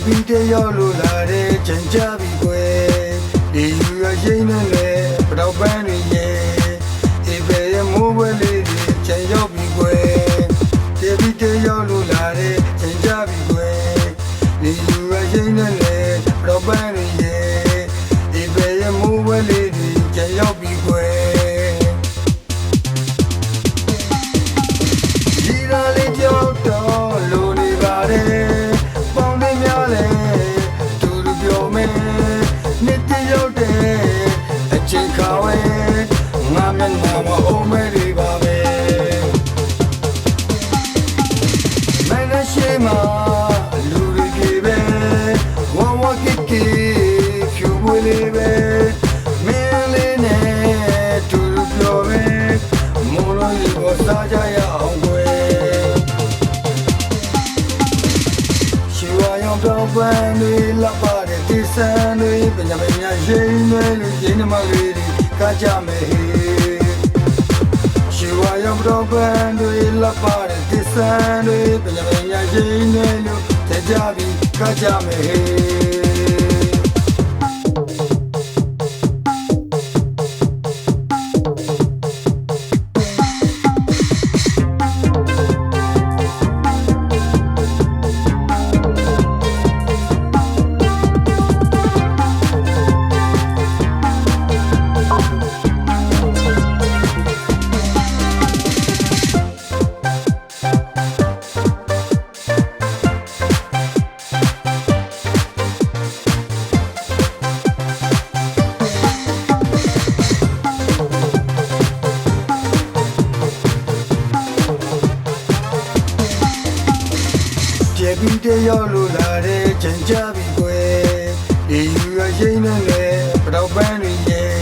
ပြီးတရောက်လို့လာတဲ့ချိန်ကြပြီကွယ်ဒီယူရရှိနေလေပတော့ပန်းတွေရဲ့ဒီပဲရဲ့မိုးဝဲလေးတွေချိန်ရောက်ပြီကွယ်ဒီပြီးတရောက်လို့လာတဲ့ချိန်ကြပြီကွယ်ဒီယူရရှိနေလေပတော့ပန်းတွေရဲ့ဒီပဲရဲ့မိုးဝဲလေးတွေချိန်ရောက်ပြီကွယ်ဒီရာလေးကြောက်တော့လို့နေပါတယ်ငါမျက်နှာမှာအုံးမဲတွေပါပဲမင်းနဲ့ရှိမှလူတွေကြီးပဲဝါဝကစ်ကီဖြူဝေးလေးပဲမင်းလေးနဲ့တူတူပြောပဲမိုးလုံးကြီးကိုစားကြရအောင်ကွယ်ရှိဝါရောင်တော့ပန်းတွေလက်ပါတဲ့ဒီစံတွေပညာမညာရိမ့်တွေလူရင်းနှမလေးတွေကကြမယ်ရှိဝါရောင်တော့ပန်းတွေလက်ပါတဲ့ဒီစံတွေပညာမညာရိမ့်တွေလူတဲ့ကြပြီးကကြမယ်ပြီးတရောက်လို့လာတဲ့ချိန်ကြပြီကွယ်ဒီယူရရှိနေလေပတော့ပန်းတွေရဲ့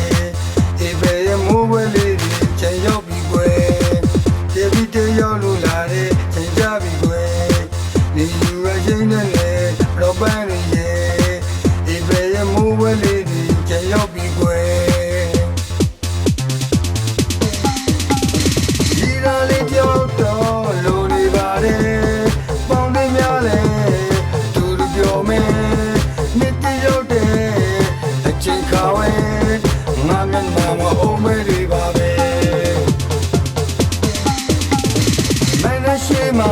ဒီပဲရဲ့မိုးဝဲလေးတွေချိန်ရောက်ပြီကွယ်ဒီပြီးတရောက်လို့လာတဲ့ချိန်ကြပြီကွယ်ဒီယူရရှိနေလေပတော့ပန်းတွေရဲ့ဒီပဲရဲ့မိုးဝဲလေးတွေချိန်ရောက်ပြီကွယ်ဒီရာလေးကြောက်တော့လို့နေပါတယ်ငါမျက်နှာမှာအုံးမဲတွေပါပဲမင်းနဲ့ရှိမှ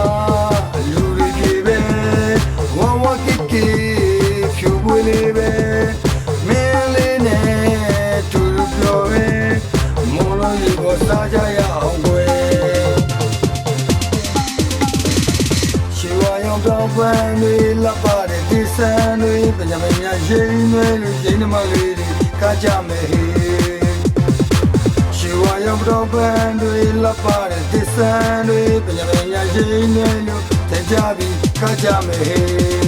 လူတွေကြီးပဲဝါဝကစ်ကီဖြူပွေးလေးပဲမင်းလေးနဲ့တူတူပြောပဲမိုးလုံးကြီးကိုစားကြရအောင်ကွယ်ရှိဝါရောင်တော့ပန်းတွေလက်ပါတဲ့ဒီစံတွေပညာမညာရိမ့်တွေလူရင်းနှမလေးတွေကကြမယ်ရှိဝါရောင်တော့ပန်းတွေလက်ပါတဲ့ဒီစံတွေပညာမညာရိမ့်တွေလူတဲ့ကြပြီးကကြမယ်